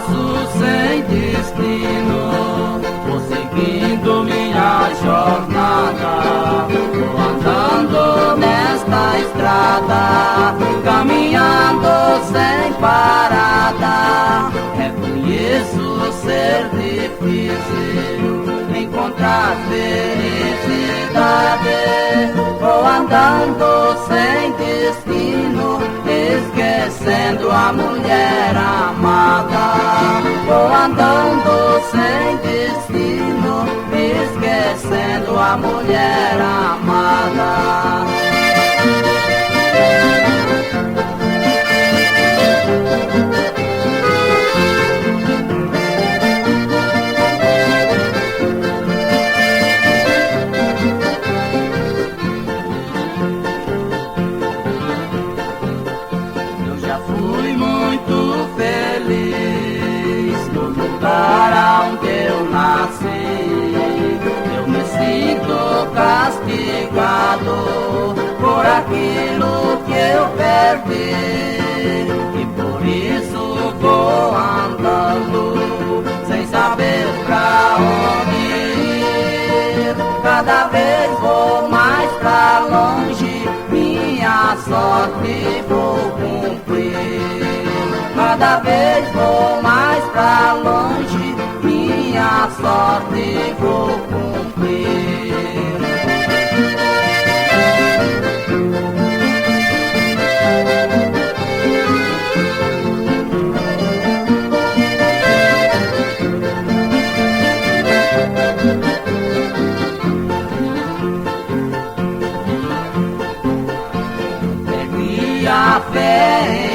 passo sem destino, vou seguindo minha jornada, vou andando nesta estrada, caminhando sem parada. Reconheço ser difícil encontrar felicidade, vou andando sem destino, esquecendo a mulher amada. Vou andando sem destino, esquecendo a mulher amada. Fui muito feliz no lugar onde eu nasci. Eu me sinto castigado por aquilo que eu perdi, e por isso vou andando sem saber pra onde ir. Cada vez vou mais pra longe, minha sorte vou cumprir. Cada vez vou mais pra longe, minha sorte vou cumprir. Pegue a fé